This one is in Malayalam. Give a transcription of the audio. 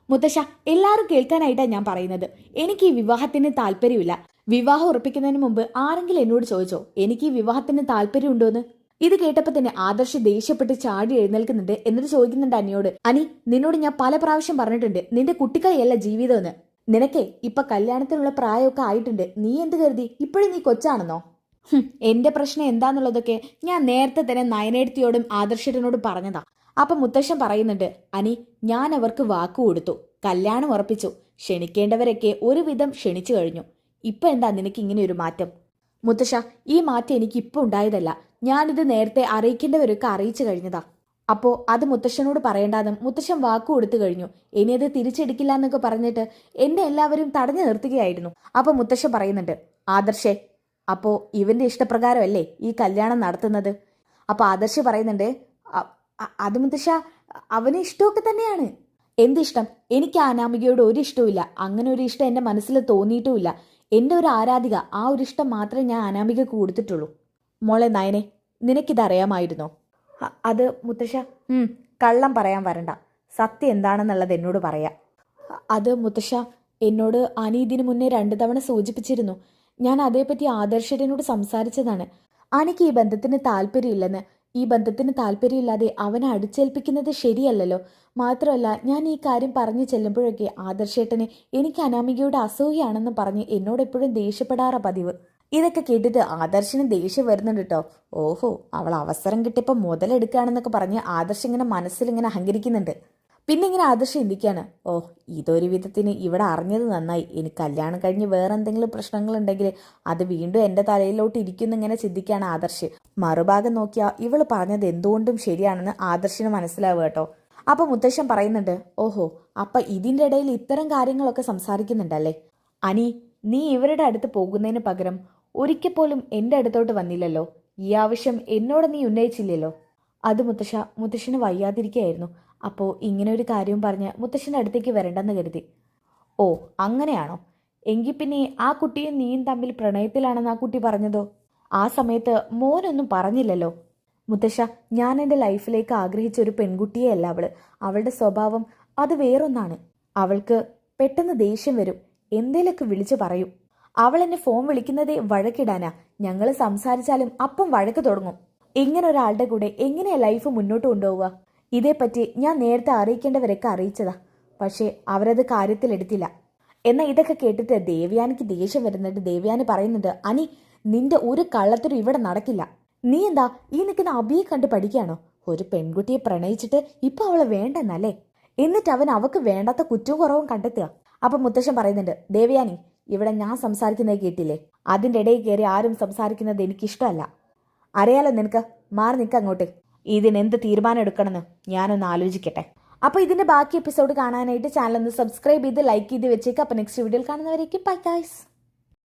മുത്തശ്ശ, എല്ലാവരും കേൾക്കാനായിട്ടാണ് ഞാൻ പറയുന്നത്. എനിക്ക് ഈ വിവാഹത്തിന് താല്പര്യമില്ല. വിവാഹം ഉറപ്പിക്കുന്നതിന് മുമ്പ് ആരെങ്കിലും എന്നോട് ചോദിച്ചോ എനിക്ക് ഈ വിവാഹത്തിന് താല്പര്യമുണ്ടോന്ന്? ഇത് കേട്ടപ്പോൾ തന്നെ ആദർശ് ദേഷ്യപ്പെട്ട് ചാടി എഴുന്നേൽക്കുന്നുണ്ട്. എന്നിട്ട് ചോദിക്കുന്നുണ്ട് അനിയോട്, അനി, നിന്നോട് ഞാൻ പല പ്രാവശ്യം പറഞ്ഞിട്ടുണ്ട് നിന്റെ കുട്ടിക്കളിയല്ല ജീവിതമെന്ന്. നിനക്കേ ഇപ്പൊ കല്യാണത്തിനുള്ള പ്രായമൊക്കെ ആയിട്ടുണ്ട്. നീ എന്ത് കരുതി ഇപ്പോഴും നീ കൊച്ചാണെന്നോ? എന്റെ പ്രശ്നം എന്താന്നുള്ളതൊക്കെ ഞാൻ നേരത്തെ തന്നെ നയനേടത്തിയോടും ആദർശനോടും പറഞ്ഞതാ. അപ്പൊ മുത്തശ്ശൻ പറയുന്നുണ്ട്, അനി, ഞാൻ അവർക്ക് വാക്കു കൊടുത്തു, കല്യാണം ഉറപ്പിച്ചു, ക്ഷണിക്കേണ്ടവരൊക്കെ ഒരുവിധം ക്ഷണിച്ചു കഴിഞ്ഞു. ഇപ്പൊ എന്താ നിനക്ക് ഇങ്ങനെ ഒരു മാറ്റം? മുത്തശ്ശ, ഈ മാറ്റം എനിക്ക് ഇപ്പൊ ഉണ്ടായതല്ല, ഞാനിത് നേരത്തെ അറിയിക്കേണ്ടവരൊക്കെ അറിയിച്ചു കഴിഞ്ഞതാ. അപ്പോ അത് മുത്തശ്ശനോട് പറയേണ്ടാന്നും മുത്തശ്ശൻ വാക്കു കൊടുത്തു കഴിഞ്ഞു, ഇനി അത് തിരിച്ചെടുക്കില്ല എന്നൊക്കെ പറഞ്ഞിട്ട് എന്നെ എല്ലാവരും തടഞ്ഞു നിർത്തുകയായിരുന്നു. അപ്പൊ മുത്തശ്ശൻ പറയുന്നുണ്ട്, ആദർശേ, അപ്പോ ഇവന്റെ ഇഷ്ടപ്രകാരമല്ലേ ഈ കല്യാണം നടത്തുന്നത്? അപ്പൊ ആദർശ് പറയുന്നുണ്ട്, അത് മുത്തശ്ശ, അവന് ഇഷ്ടമൊക്കെ തന്നെയാണ്. എന്തിഷ്ടം? എനിക്ക് അനാമികയോട് ഒരു ഇഷ്ടവുമില്ല. അങ്ങനെ ഒരു ഇഷ്ടം എന്റെ മനസ്സിൽ തോന്നിയിട്ടുമില്ല. എന്റെ ഒരു ആരാധിക, ആ ഒരു ഇഷ്ടം മാത്രമേ ഞാൻ അനാമികക്ക് കൊടുത്തിട്ടുള്ളൂ. മോളെ നയനെ, നിനക്കിതറിയാമായിരുന്നോ? അത് മുത്തശ്ശ, കള്ളം പറയാൻ വരണ്ട, സത്യം എന്താണെന്നുള്ളത് എന്നോട് പറയാം. അത് മുത്തശ്ശ, എന്നോട് അനി ഇതിനു മുന്നേ 2 തവണ സൂചിപ്പിച്ചിരുന്നു. ഞാൻ അതേപറ്റി ആദർശനോട് സംസാരിച്ചതാണ്. അനിക്ക് ഈ ബന്ധത്തിന് താല്പര്യമില്ലെന്ന്. ഈ ബന്ധത്തിന് താല്പര്യമില്ലാതെ അവനെ അടിച്ചേൽപ്പിക്കുന്നത് ശരിയല്ലല്ലോ. മാത്രമല്ല, ഞാൻ ഈ കാര്യം പറഞ്ഞു ചെല്ലുമ്പോഴൊക്കെ ആദർശേട്ടന് എനിക്ക് അനാമികയുടെ അസൂയാണെന്ന് പറഞ്ഞ് എന്നോടെപ്പോഴും ദേഷ്യപ്പെടാറാ പതിവ്. ഇതൊക്കെ കേട്ടിട്ട് ആദർശന് ദേഷ്യം വരുന്നുണ്ട് കേട്ടോ. ഓഹോ, അവൾ അവസരം കിട്ടിയപ്പോൾ മുതലെടുക്കുകയാണെന്നൊക്കെ പറഞ്ഞ് ആദർശ് ഇങ്ങനെ മനസ്സിലിങ്ങനെ അഹങ്കരിക്കുന്നുണ്ട്. പിന്നെ ഇങ്ങനെ ആദർശം ചിന്തിക്കുകയാണ്, ഓ, ഇതൊരു വിധത്തിന് ഇവിടെ അറിഞ്ഞത് നന്നായി. ഇനി കല്യാണം കഴിഞ്ഞ് വേറെ എന്തെങ്കിലും പ്രശ്നങ്ങളുണ്ടെങ്കിൽ അത് വീണ്ടും എൻ്റെ തലയിലോട്ട് ഇരിക്കുന്നു ഇങ്ങനെ ചിന്തിക്കുകയാണ് ആദർശ്. മറുഭാഗം നോക്കിയാൽ ഇവൾ പറഞ്ഞത് എന്തുകൊണ്ടും ശരിയാണെന്ന് ആദർശിന് മനസ്സിലാവുക കേട്ടോ. അപ്പൊ മുത്തശ്ശൻ പറയുന്നുണ്ട്, ഓഹോ, അപ്പൊ ഇതിൻ്റെ ഇടയിൽ ഇത്തരം കാര്യങ്ങളൊക്കെ സംസാരിക്കുന്നുണ്ടല്ലേ. അനി, നീ ഇവരുടെ അടുത്ത് പോകുന്നതിന് പകരം ഒരിക്കൽ പോലും എൻ്റെ അടുത്തോട്ട് വന്നില്ലല്ലോ. ഈ ആവശ്യം എന്നോട് നീ ഉന്നയിച്ചില്ലല്ലോ. അത് മുത്തശ്ശന് വയ്യാതിരിക്കുകയായിരുന്നു. അപ്പോൾ ഇങ്ങനെ ഒരു കാര്യവും പറഞ്ഞ് മുത്തശ്ശൻ്റെ അടുത്തേക്ക് വരണ്ടെന്ന് കരുതി. ഓ, അങ്ങനെയാണോ? എങ്കിൽ പിന്നെ ആ കുട്ടിയും നീയും തമ്മിൽ പ്രണയത്തിലാണെന്ന് ആ കുട്ടി പറഞ്ഞതോ? ആ സമയത്ത് മോനൊന്നും പറഞ്ഞില്ലല്ലോ. മുത്തശ്ശ, ഞാൻ എൻ്റെ ലൈഫിലേക്ക് ആഗ്രഹിച്ച ഒരു പെൺകുട്ടിയെ അല്ല അവള്. അവളുടെ സ്വഭാവം അത് വേറൊന്നാണ്. അവൾക്ക് പെട്ടെന്ന് ദേഷ്യം വരും, എന്തേലൊക്കെ വിളിച്ചു പറയും. അവൾ എന്നെ ഫോൺ വിളിക്കുന്നതേ വഴക്കിടാനാ. ഞങ്ങൾ സംസാരിച്ചാലും അപ്പം വഴക്ക് തുടങ്ങും. ഇങ്ങനെ ഒരാളുടെ കൂടെ എങ്ങനെയാ ലൈഫ് മുന്നോട്ട് കൊണ്ടുപോവുക? ഇതേപ്പറ്റി ഞാൻ നേരത്തെ അറിയിക്കേണ്ടവരൊക്കെ അറിയിച്ചതാ, പക്ഷേ അവരത് കാര്യത്തിലെടുത്തില്ല. എന്നാൽ ഇതൊക്കെ കേട്ടിട്ട് ദേവയാനിക്ക് ദേഷ്യം വരുന്നുണ്ട്. ദേവയാനി പറയുന്നുണ്ട്, അനി, നിന്റെ ഒരു കള്ളത്തിനും ഇവിടെ നടക്കില്ല. നീ എന്താ ഈ നിൽക്കുന്ന അബിയെ കണ്ട് പഠിക്കുകയാണോ? ഒരു പെൺകുട്ടിയെ പ്രണയിച്ചിട്ട് ഇപ്പൊ അവളെ വേണ്ടെന്നല്ലേ? എന്നിട്ട് അവൻ അവക്ക് വേണ്ടാത്ത കുറ്റവും കുറവും കണ്ടെത്തുക. അപ്പൊ മുത്തശ്ശൻ പറയുന്നുണ്ട്, ദേവയാനി, ഇവിടെ ഞാൻ സംസാരിക്കുന്നത് കേട്ടില്ലേ? അതിൻ്റെ ഇടയിൽ കയറി ആരും സംസാരിക്കുന്നത് എനിക്കിഷ്ടമല്ല. അറിയാലോ നിനക്ക്. മാറി നിൽക്കുക അങ്ങോട്ട്. ഇതിനെന്ത് തീരുമാനം എടുക്കണമെന്ന് ഞാനൊന്ന് ആലോചിക്കട്ടെ. അപ്പോൾ ഇതിൻ്റെ ബാക്കി എപ്പിസോഡ് കാണാനായിട്ട് ചാനൽ ഒന്ന് സബ്സ്ക്രൈബ് ചെയ്ത് ലൈക്ക് ചെയ്ത് വെച്ചേക്ക്. അപ്പോൾ നെക്സ്റ്റ് വീഡിയോയിൽ കാണുന്നവരേക്കും ബൈ ഗൈസ്.